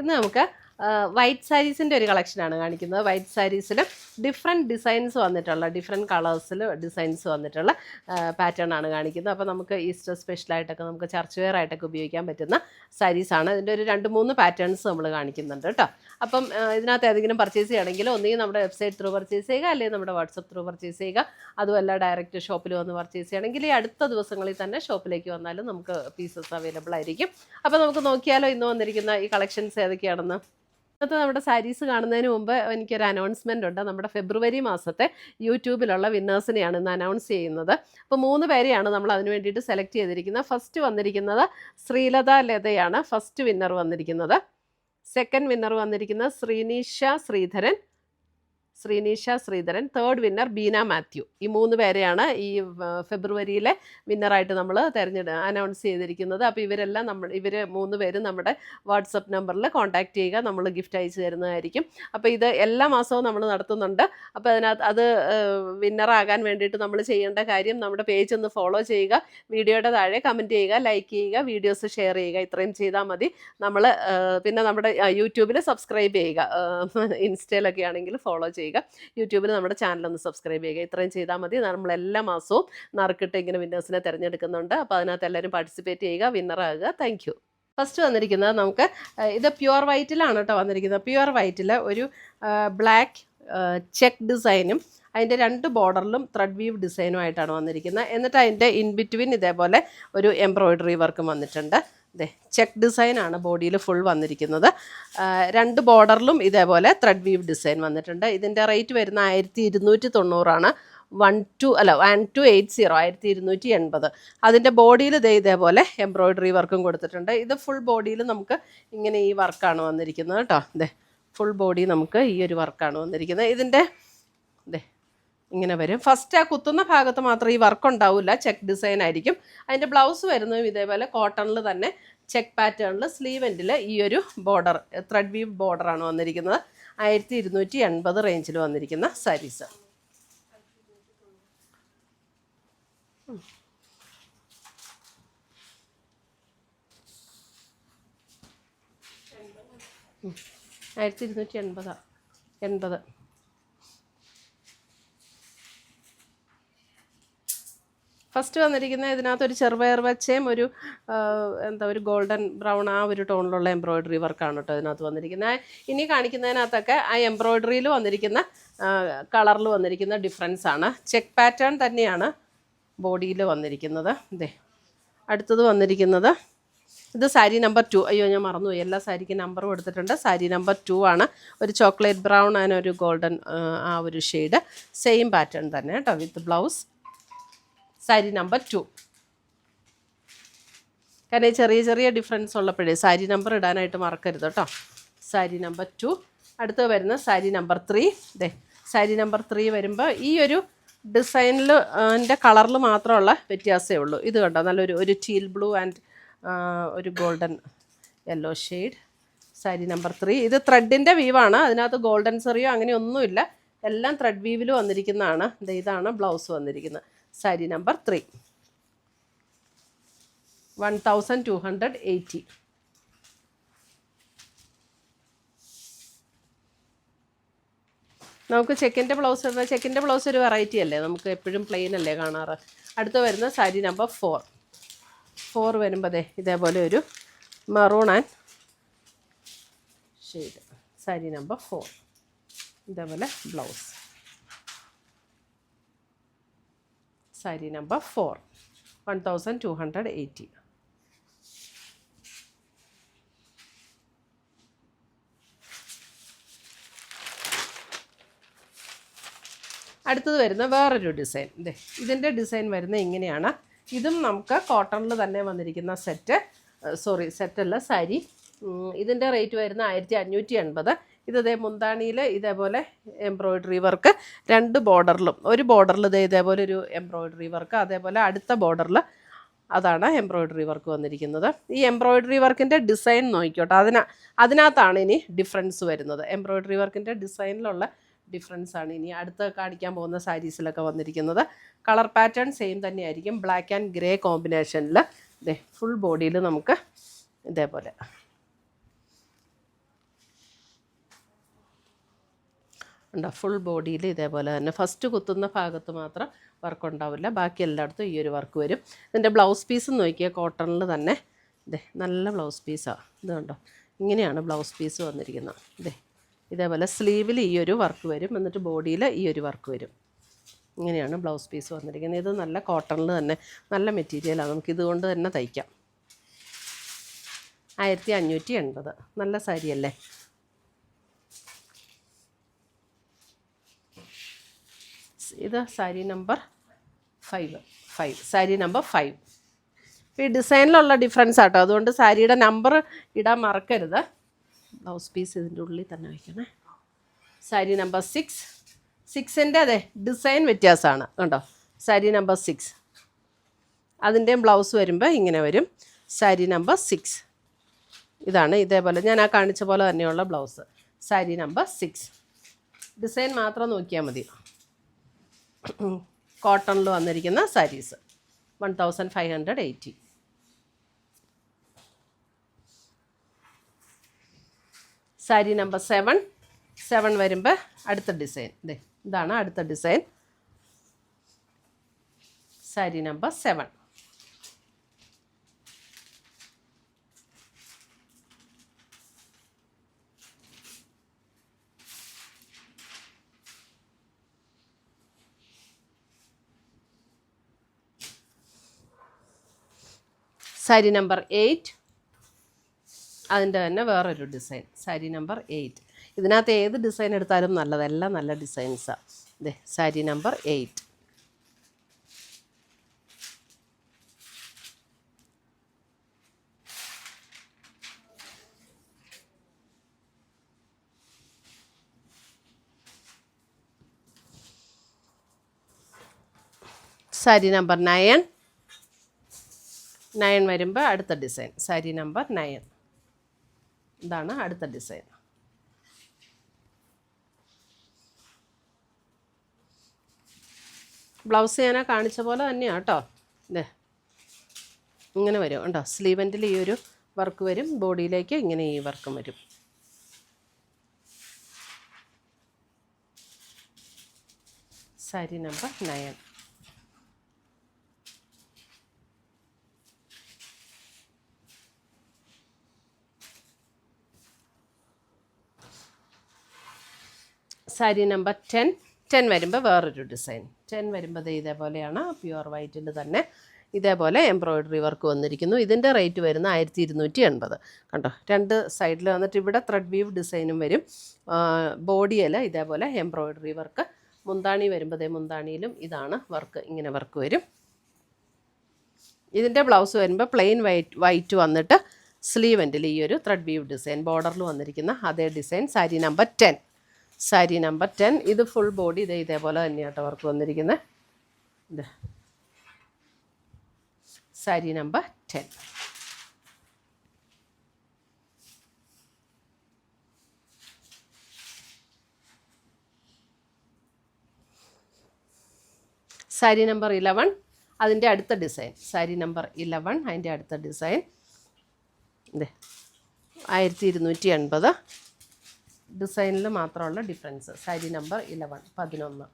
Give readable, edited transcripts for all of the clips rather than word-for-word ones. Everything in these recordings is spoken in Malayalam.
ഇന്ന് നമുക്ക് വൈറ്റ് സാരീസിൻ്റെ ഒരു കളക്ഷനാണ് കാണിക്കുന്നത്. വൈറ്റ് സാരീസിൽ ഡിഫറെൻറ്റ് ഡിസൈൻസ് വന്നിട്ടുള്ള ഡിഫറെൻറ്റ് കളേഴ്സിൽ ഡിസൈൻസ് വന്നിട്ടുള്ള പാറ്റേൺ ആണ് കാണിക്കുന്നത്. അപ്പോൾ നമുക്ക് ഈസ്റ്റർ സ്പെഷ്യലായിട്ടൊക്കെ നമുക്ക് ചർച്ച് വെയർ ആയിട്ടൊക്കെ ഉപയോഗിക്കാൻ പറ്റുന്ന സാരീസാണ്. ഇതിൻ്റെ ഒരു 2-3 പാറ്റേൺസ് നമ്മൾ കാണിക്കുന്നുണ്ട് കേട്ടോ. അപ്പം ഇതിനകത്ത് ഏതെങ്കിലും പർച്ചേസ് ചെയ്യണമെങ്കിൽ ഒന്നുകിൽ നമ്മുടെ വെബ്സൈറ്റ് ത്രൂ പർച്ചേസ് ചെയ്യുക, അല്ലെങ്കിൽ നമ്മുടെ വാട്സപ്പ് ത്രൂ പർച്ചേസ് ചെയ്യുക. അതുമല്ല ഡയറക്റ്റ് ഷോപ്പിൽ വന്ന് പർച്ചേസ് ചെയ്യണമെങ്കിൽ ഈ അടുത്ത ദിവസങ്ങളിൽ തന്നെ ഷോപ്പിലേക്ക് വന്നാലും നമുക്ക് പീസസ് അവൈലബിൾ ആയിരിക്കും. അപ്പോൾ നമുക്ക് നോക്കിയാലോ ഇന്ന് വന്നിരിക്കുന്ന ഈ കളക്ഷൻസ് ഏതൊക്കെയാണെന്ന്. ഇന്നത്തെ നമ്മുടെ സാരീസ് കാണുന്നതിന് മുമ്പ് എനിക്കൊരു അനൗൺസ്മെൻ്റ് ഉണ്ട്. നമ്മുടെ ഫെബ്രുവരി മാസത്തെ യൂട്യൂബിലുള്ള വിന്നേഴ്സിനെയാണ് ഇന്ന് അനൗൺസ് ചെയ്യുന്നത്. അപ്പോൾ 3 പേരെയാണ് നമ്മൾ അതിന് വേണ്ടിയിട്ട് സെലക്ട് ചെയ്തിരിക്കുന്നത്. ഫസ്റ്റ് വന്നിരിക്കുന്നത് ശ്രീലത ലതയാണ് ഫസ്റ്റ് വിന്നർ വന്നിരിക്കുന്നത്. സെക്കൻഡ് വിന്നർ വന്നിരിക്കുന്നത് ശ്രീനീഷ ശ്രീധരൻ. Third winner Beena Mathew. ഈ 3 പേരെയാണ് ഈ ഫെബ്രുവരിയിലെ വിന്നറായിട്ട് നമ്മൾ അനൗൺസ് ചെയ്തിരിക്കുന്നത്. അപ്പോൾ ഇവർ 3 പേരും നമ്മുടെ വാട്സപ്പ് നമ്പറിൽ കോൺടാക്ട് ചെയ്യുക, നമ്മൾ ഗിഫ്റ്റ് അയച്ചു തരുന്നതായിരിക്കും. അപ്പോൾ ഇത് എല്ലാ മാസവും നമ്മൾ നടത്തുന്നുണ്ട്. അപ്പോൾ അത് വിന്നറാകാൻ വേണ്ടിയിട്ട് നമ്മൾ ചെയ്യേണ്ട കാര്യം നമ്മുടെ പേജ് ഒന്ന് ഫോളോ ചെയ്യുക, വീഡിയോയുടെ താഴെ കമൻറ്റ് ചെയ്യുക, ലൈക്ക് ചെയ്യുക, വീഡിയോസ് ഷെയർ ചെയ്യുക. ഇത്രയും ചെയ്താൽ മതി. നമ്മൾ പിന്നെ നമ്മുടെ യൂട്യൂബിൽ സബ്സ്ക്രൈബ് ചെയ്യുക, ഇൻസ്റ്റയിലൊക്കെ ആണെങ്കിൽ ഫോളോ ചെയ്യുക, യൂട്യൂബിൽ നമ്മുടെ ചാനലൊന്ന് സബ്സ്ക്രൈബ് ചെയ്യുക. ഇത്രയും ചെയ്താൽ മതി. നമ്മൾ എല്ലാ മാസവും നറുക്കിട്ട് ഇങ്ങനെ വിന്നേഴ്സിനെ തിരഞ്ഞെടുക്കുന്നുണ്ട്. അപ്പോൾ അതിനകത്ത് എല്ലാവരും പാർട്ടിസിപ്പേറ്റ് ചെയ്യുക, വിന്നറാകുക. Thank you. ഫസ്റ്റ് വന്നിരിക്കുന്നത് നമുക്ക് ഇത് പ്യുവർ വൈറ്റിലാണ് കേട്ടോ വന്നിരിക്കുന്നത്. പ്യുവർ വൈറ്റിൽ ഒരു ബ്ലാക്ക് ചെക്ക് ഡിസൈനും അതിൻ്റെ 2 ബോർഡറിലും ത്രെഡ് വീവ് ഡിസൈനുമായിട്ടാണ് വന്നിരിക്കുന്നത്. എന്നിട്ട് അതിൻ്റെ ഇൻ ബിറ്റ്വീൻ ഇതേപോലെ ഒരു എംബ്രോയിഡറി വർക്കും വന്നിട്ടുണ്ട്. ചെക്ക് ഡിസൈനാണ് ബോഡിയിൽ ഫുൾ വന്നിരിക്കുന്നത്. 2 ബോർഡറിലും ഇതേപോലെ ത്രെഡ് വീവ് ഡിസൈൻ വന്നിട്ടുണ്ട്. ഇതിൻ്റെ റേറ്റ് വരുന്ന 1290 1280 1280. അതിൻ്റെ ബോഡിയിൽ ഇതേപോലെ എംബ്രോയിഡറി വർക്കും കൊടുത്തിട്ടുണ്ട്. ഇത് ഫുൾ ബോഡിയിൽ നമുക്ക് ഇങ്ങനെ ഈ വർക്കാണ് വന്നിരിക്കുന്നത് കേട്ടോ. ഫുൾ ബോഡി നമുക്ക് ഈ ഒരു വർക്കാണ് വന്നിരിക്കുന്നത്. ഇതിൻ്റെ ഇങ്ങനെ വരും. ഫസ്റ്റ് ആ കുത്തുന്ന ഭാഗത്ത് മാത്രം ഈ വർക്ക് ഉണ്ടാവില്ല, ചെക്ക് ഡിസൈൻ ആയിരിക്കും. അതിൻ്റെ ബ്ലൗസ് വരുന്നതും ഇതേപോലെ കോട്ടണിൽ തന്നെ ചെക്ക് പാറ്റേണിൽ സ്ലീവ് എൻഡിൽ ഈ ഒരു ബോർഡർ ത്രെഡ് വീവ് ബോർഡറാണ് വന്നിരിക്കുന്നത്. 1280 റേഞ്ചിൽ വന്നിരിക്കുന്ന സാരീസ്. ആയിരത്തി 1280. ഫസ്റ്റ് വന്നിരിക്കുന്നത് ഇതിനകത്തൊരു ചെറുപയർ വച്ചയും ഒരു ഒരു ഗോൾഡൻ ബ്രൗൺ ആ ഒരു ടോണിലുള്ള എംബ്രോയിഡറി വർക്കാണ് കേട്ടോ ഇതിനകത്ത് വന്നിരിക്കുന്നത്. ഇനി കാണിക്കുന്നതിനകത്തൊക്കെ ആ എംബ്രോയിഡറിയിൽ വന്നിരിക്കുന്ന കളറിൽ വന്നിരിക്കുന്ന ഡിഫറൻസ് ആണ്. ചെക്ക് പാറ്റേൺ തന്നെയാണ് ബോഡിയിൽ വന്നിരിക്കുന്നത്. അടുത്തത് വന്നിരിക്കുന്നത് ഇത് സാരി നമ്പർ 2. അയ്യോ ഞാൻ മറന്നുപോയി, എല്ലാ സാരിക്കും നമ്പറും എടുത്തിട്ടുണ്ട്. സാരി നമ്പർ 2 ആണ്. ഒരു ചോക്ലേറ്റ് ബ്രൗൺ ആൻഡ് ഒരു ഗോൾഡൻ ആ ഒരു ഷെയ്ഡ്, സെയിം പാറ്റേൺ തന്നെ കേട്ടോ വിത്ത് ബ്ലൗസ്. സാരി നമ്പർ 2. കാരണം ചെറിയ ചെറിയ ഡിഫറൻസ് ഉള്ളപ്പോഴേ സാരി നമ്പർ ഇടാനായിട്ട് മറക്കരുത് കേട്ടോ. സാരി നമ്പർ 2. അടുത്ത് വരുന്ന സാരി നമ്പർ 3. സാരി നമ്പർ 3 വരുമ്പോൾ ഈ ഒരു ഡിസൈനിൽ അതിൻ്റെ കളറിൽ മാത്രമുള്ള വ്യത്യാസമേ ഉള്ളൂ. ഇത് കണ്ടോ, നല്ലൊരു ടീൽ ബ്ലൂ ആൻഡ് ഒരു golden yellow shade. Sari number 3. ഇത് ത്രെഡിൻ്റെ വീവാണ്, അതിനകത്ത് ഗോൾഡൻ സെറിയോ അങ്ങനെയൊന്നുമില്ല, എല്ലാം ത്രെഡ് വീവിൽ വന്നിരിക്കുന്നതാണ്. ഇതാണ് ബ്ലൗസ് വന്നിരിക്കുന്നത്. സാരി നമ്പർ 3 1280. നമുക്ക് ചെക്കിൻ്റെ ബ്ലൗസ് ഒരു വെറൈറ്റി അല്ലേ, നമുക്ക് എപ്പോഴും പ്ലെയിൻ അല്ലേ കാണാറ്. അടുത്ത് വരുന്ന സാരി നമ്പർ 4 വരുമ്പോൾ ഇതേപോലെ ഒരു maroon and shade. Sari number 4 ഇതേപോലെ ബ്ലൗസ്. സാരി നമ്പർ 4 1280. അടുത്തത് വരുന്ന വേറൊരു ഡിസൈൻ. ഇതിൻ്റെ ഡിസൈൻ വരുന്നത് ഇങ്ങനെയാണ്. ഇതും നമുക്ക് കോട്ടണിൽ തന്നെ വന്നിരിക്കുന്ന സെറ്റല്ല സാരി. ഇതിൻ്റെ റേറ്റ് വരുന്ന 1580. ഇത് മുന്താണിയിൽ ഇതേപോലെ എംബ്രോയിഡറി വർക്ക് 2 ബോർഡറിലും, ഒരു ബോർഡറിൽ ഇതേപോലെ ഒരു എംബ്രോയിഡറി വർക്ക്, അതേപോലെ അടുത്ത ബോർഡറിൽ അതാണ് എംബ്രോയിഡറി വർക്ക് വന്നിരിക്കുന്നത്. ഈ എംബ്രോയിഡറി വർക്കിൻ്റെ ഡിസൈൻ നോക്കിക്കോട്ടെ, അതിനകത്താണ് ഇനി ഡിഫറൻസ് വരുന്നത്. എംബ്രോയിഡറി വർക്കിൻ്റെ ഡിസൈനിലുള്ള ഡിഫറൻസ് ആണ് ഇനി അടുത്ത കാണിക്കാൻ പോകുന്ന സാരീസിലൊക്കെ വന്നിരിക്കുന്നത്. കളർ പാറ്റേൺ സെയിം തന്നെയായിരിക്കും, ബ്ലാക്ക് ആൻഡ് ഗ്രേ കോമ്പിനേഷനിൽ. ഫുൾ ബോഡിയിൽ നമുക്ക് ഇതേപോലെ ഉണ്ടോ, ഫുൾ ബോഡിയിൽ ഇതേപോലെ തന്നെ ഫസ്റ്റ് കുത്തുന്ന ഭാഗത്ത് മാത്രം വർക്ക് ഉണ്ടാവില്ല, ബാക്കി എല്ലായിടത്തും ഈ ഒരു വർക്ക് വരും. ഇതിൻ്റെ ബ്ലൗസ് പീസ് നോക്കിയാൽ കോട്ടണിൽ തന്നെ ഇതേ നല്ല ബ്ലൗസ് പീസാണ്. ഇത് കണ്ടോ, ഇങ്ങനെയാണ് ബ്ലൗസ് പീസ് വന്നിരിക്കുന്നത്. ഇതേപോലെ സ്ലീവിൽ ഈ ഒരു വർക്ക് വരും, എന്നിട്ട് ബോഡിയിൽ ഈ ഒരു വർക്ക് വരും. ഇങ്ങനെയാണ് ബ്ലൗസ് പീസ് വന്നിരിക്കുന്നത്. ഇത് നല്ല കോട്ടണിൽ തന്നെ നല്ല മെറ്റീരിയലാണ്, നമുക്ക് ഇതുകൊണ്ട് തന്നെ തയ്ക്കാം. 1580 നല്ല സാരിയല്ലേ. ഇത് സാരി നമ്പർ 5. സാരി നമ്പർ 5. ഈ ഡിസൈനിലുള്ള ഡിഫറൻസ് ആട്ടോ, അതുകൊണ്ട് സാരിയുടെ നമ്പർ ഇടാൻ മറക്കരുത്. ബ്ലൗസ് പീസ് ഇതിൻ്റെ ഉള്ളിൽ തന്നെ വയ്ക്കണേ. സാരി നമ്പർ 6. 6ൻ്റെ അതെ ഡിസൈൻ വ്യത്യാസമാണ് കണ്ടോ. സാരി നമ്പർ 6 അതിൻ്റെയും ബ്ലൗസ് വരുമ്പോൾ ഇങ്ങനെ വരും. സാരി നമ്പർ 6 ഇതാണ്, ഇതേപോലെ ഞാൻ ആ കാണിച്ച പോലെ തന്നെയുള്ള ബ്ലൗസ്. സാരി നമ്പർ 6 ഡിസൈൻ മാത്രം നോക്കിയാൽ മതി. കോട്ടണിൽ വന്നിരിക്കുന്ന സാരീസ് 1580. സാരി നമ്പർ 7 വരുമ്പോൾ അടുത്ത ഡിസൈൻ. ഇതാണ് അടുത്ത design. Sari number 7. Sari number 8 അതിൻ്റെ തന്നെ വേറൊരു ഡിസൈൻ. സാരി നമ്പർ 8 ഇതിനകത്ത് ഏത് ഡിസൈൻ എടുത്താലും നല്ലതെല്ലാം നല്ല ഡിസൈൻസാണ്. സാരി നമ്പർ 8. സാരി നമ്പർ 9 വരുമ്പോൾ അടുത്ത ഡിസൈൻ. സാരി നമ്പർ 9 ഇതാണ് അടുത്ത ഡിസൈൻ. ബ്ലൗസ് ഞാൻ കാണിച്ച പോലെ തന്നെയാണ് കേട്ടോ. ഇങ്ങനെ വരും കേട്ടോ. സ്ലീവെൻറ്റിൽ ഈ ഒരു വർക്ക് വരും, ബോഡിയിലേക്ക് ഇങ്ങനെ ഈ വർക്കും വരും. സാരി നമ്പർ 9. സാരി നമ്പർ 10 വരുമ്പോൾ വേറൊരു ഡിസൈൻ. 10 വരുമ്പോൾ ഇതേപോലെയാണ്, പ്യുവർ വൈറ്റിൽ തന്നെ ഇതേപോലെ എംബ്രോയ്ഡറി വർക്ക് വന്നിരിക്കുന്നു. ഇതിൻ്റെ റേറ്റ് വരുന്ന 1280 കണ്ടോ. രണ്ട് സൈഡിൽ വന്നിട്ട് ഇവിടെ ത്രെഡ് വീവ് ഡിസൈനും വരും. ബോഡിയിൽ ഇതേപോലെ എംബ്രോയ്ഡറി വർക്ക്. മുന്താണി വരുമ്പോൾ മുന്താണിയിലും ഇതാണ് വർക്ക്, ഇങ്ങനെ വർക്ക് വരും. ഇതിൻ്റെ ബ്ലൗസ് വരുമ്പോൾ പ്ലെയിൻ വൈറ്റ് വന്നിട്ട് സ്ലീവെൻറ്റിൽ ഈ ഒരു ത്രെഡ് വീവ് ഡിസൈൻ, ബോർഡറിൽ വന്നിരിക്കുന്ന അതേ design. Sari number 10. Sari number 10 ഇത് ഫുൾ ബോഡി ഇതേപോലെ തന്നെയാട്ടോ വർക്ക് വന്നിരിക്കുന്നത്. സാരി നമ്പർ 10. സാരി നമ്പർ 11 അതിൻ്റെ അടുത്ത ഡിസൈൻ. സാരി നമ്പർ 11 അതിൻ്റെ അടുത്ത ഡിസൈൻ. 1280 ഡിസൈനിൽ മാത്രമുള്ള difference. Sari number 11.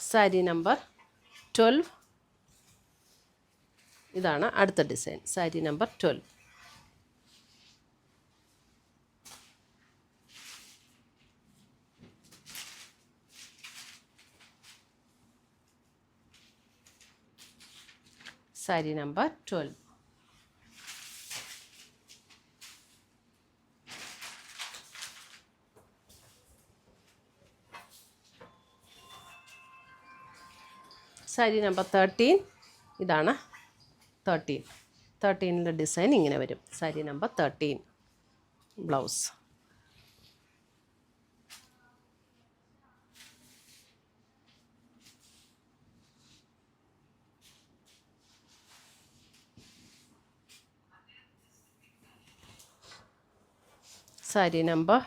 Sari number 12 ഇതാണ് അടുത്ത design. Sari number 12. Sari number 12. Sari number 13 ഇതാണ് 13ൻ്റെ ഡിസൈൻ ഇങ്ങനെ വരും. Sari number 13 blouse. Sari number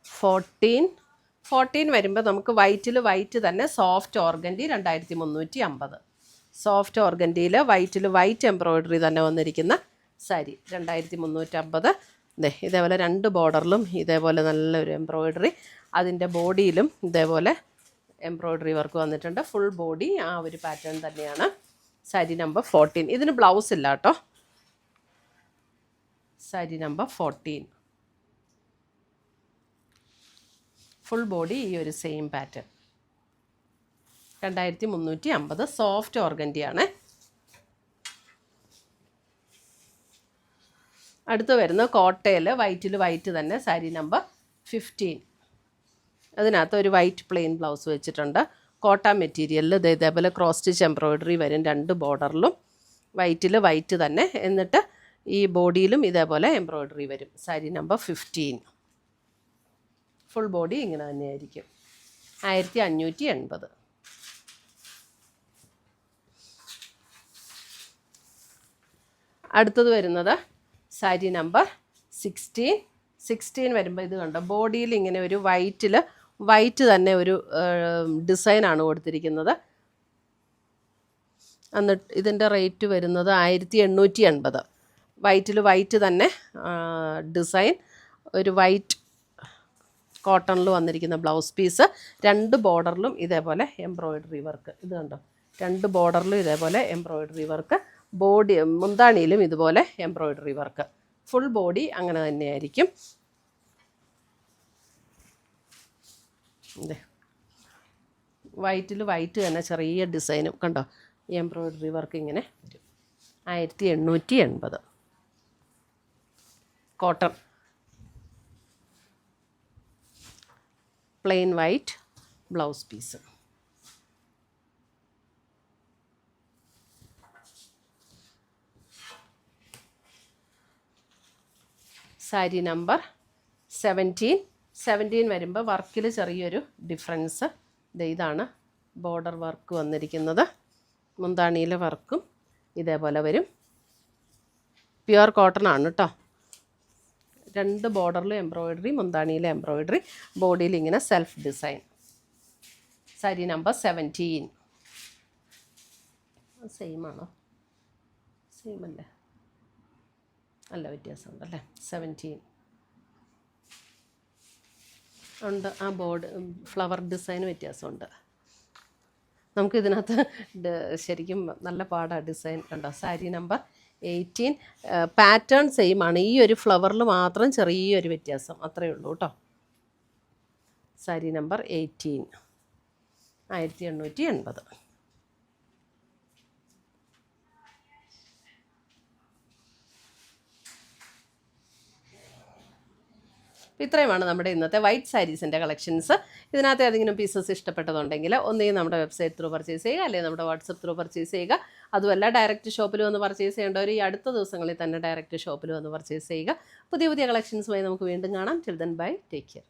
14 വരുമ്പോൾ നമുക്ക് വൈറ്റിൽ വൈറ്റ് തന്നെ സോഫ്റ്റ് ഓർഗൻഡി 2350. സോഫ്റ്റ് ഓർഗൻഡിയിൽ വൈറ്റ് എംബ്രോയ്ഡറി തന്നെ വന്നിരിക്കുന്ന സാരി 2350. ഇതേപോലെ 2 ബോർഡറിലും ഇതേപോലെ നല്ലൊരു എംബ്രോയ്ഡറി, അതിൻ്റെ ബോഡിയിലും ഇതേപോലെ എംബ്രോയ്ഡറി വർക്ക് വന്നിട്ടുണ്ട്. ഫുൾ ബോഡി ആ ഒരു പാറ്റേൺ തന്നെയാണ്. സാരി നമ്പർ 14. ഇതിന് ബ്ലൗസ് ഇല്ല കേട്ടോ. സാരി നമ്പർ 14. ഫുൾ ബോഡി ഈ ഒരു സെയിം പാറ്റേൺ. 2350. സോഫ്റ്റ് ഓർഗൻഡിയാണ്. അടുത്ത് വരുന്ന കോട്ടയിൽ വൈറ്റ് തന്നെ സാരി നമ്പർ 15. അതിനകത്ത് ഒരു വൈറ്റ് പ്ലെയിൻ ബ്ലൗസ് വെച്ചിട്ടുണ്ട്. കോട്ട മെറ്റീരിയലിൽ ഇതേപോലെ ക്രോസ് സ്റ്റിച്ച് എംബ്രോയ്ഡറി വരും 2 ബോർഡറിലും. വൈറ്റ് തന്നെ, എന്നിട്ട് ഈ ബോഡിയിലും ഇതേപോലെ എംബ്രോയ്ഡറി വരും. സാരി നമ്പർ 15. ഫുൾ ബോഡി ഇങ്ങനെ തന്നെയായിരിക്കും. 1580. അടുത്തത് വരുന്നത് സാരി നമ്പർ 16. 16 വരുമ്പോൾ ഇത് കണ്ടോ, ബോഡിയിൽ ഇങ്ങനെ ഒരു വൈറ്റ് തന്നെ ഒരു ഡിസൈനാണ് കൊടുത്തിരിക്കുന്നത്. എന്നിട്ട് ഇതിൻ്റെ റേറ്റ് വരുന്നത് 1880. വൈറ്റ് തന്നെ ഡിസൈൻ, ഒരു വൈറ്റ് കോട്ടണിൽ വന്നിരിക്കുന്ന ബ്ലൗസ് പീസ്. 2 ബോർഡറിലും ഇതേപോലെ എംബ്രോയ്ഡറി വർക്ക്. ഇത് കണ്ടോ, 2 ബോർഡറിലും ഇതേപോലെ എംബ്രോയ്ഡറി വർക്ക്. ബോഡി മുന്താണിയിലും ഇതുപോലെ എംബ്രോയ്ഡറി വർക്ക്. ഫുൾ ബോഡി അങ്ങനെ തന്നെയായിരിക്കും. വൈറ്റ് തന്നെ ചെറിയ ഡിസൈനും കണ്ടോ, എംബ്രോയ്ഡറി വർക്ക് ഇങ്ങനെ വരും. 1880. Cotton plain white blouse piece. Sari number 17. 17 വരുമ്പോൾ വർക്കിൽ ചെറിയൊരു ഡിഫറൻസ്. ഇതാണ് ബോർഡർ വർക്ക് വന്നിരിക്കുന്നത്. മുന്താണിയിലെ വർക്കും ഇതേപോലെ വരും. പ്യുവർ കോട്ടൺ ആണ് കേട്ടോ. 2 ബോർഡറിലും എംബ്രോയ്ഡറി, മുന്താണിയിലെ എംബ്രോയ്ഡറി, ബോഡിയിൽ ഇങ്ങനെ self design. Sari number 17. Same ആണോ? സെയിം അല്ലേ? നല്ല വ്യത്യാസമുണ്ടല്ലേ. 17 ഉണ്ട്. ആ ബോർഡ് ഫ്ലവർ ഡിസൈൻ വ്യത്യാസമുണ്ട്. നമുക്കിതിനകത്ത് ശരിക്കും നല്ല പാടാണ് ഡിസൈൻ കണ്ടോ. സാരി നമ്പർ 18. പാറ്റേൺ സെയിം ആണ്, ഈ ഒരു ഫ്ലവറിൽ മാത്രം ചെറിയൊരു വ്യത്യാസം, അത്രയേ ഉള്ളൂ കേട്ടോ. സാരി നമ്പർ 18. 1880. ഇത്രയുമാണ് നമ്മുടെ ഇന്നത്തെ വൈറ്റ് സാരീസിൻ്റെ കളക്ഷൻസ്. ഇതിനകത്ത് ഏതെങ്കിലും പീസസ് ഇഷ്ടപ്പെട്ടതുണ്ടെങ്കിൽ ഒന്നുകിൽ നമ്മുടെ വെബ്സൈറ്റ് ത്രൂ പർച്ചേസ് ചെയ്യുക, അല്ലെങ്കിൽ നമ്മുടെ വാട്സപ്പ് ത്രൂ പർച്ചേസ് ചെയ്യുക. അതുമല്ല ഡയറക്റ്റ് ഷോപ്പിൽ വന്ന് പർച്ചേസ് ചെയ്യേണ്ടവർ ഈ അടുത്ത ദിവസങ്ങളിൽ തന്നെ ഡയറക്റ്റ് ഷോപ്പിൽ വന്ന് പർച്ചേസ് ചെയ്യുക. പുതിയ കളക്ഷൻസുമായി നമുക്ക് വീണ്ടും കാണാം. Till then bye, take care.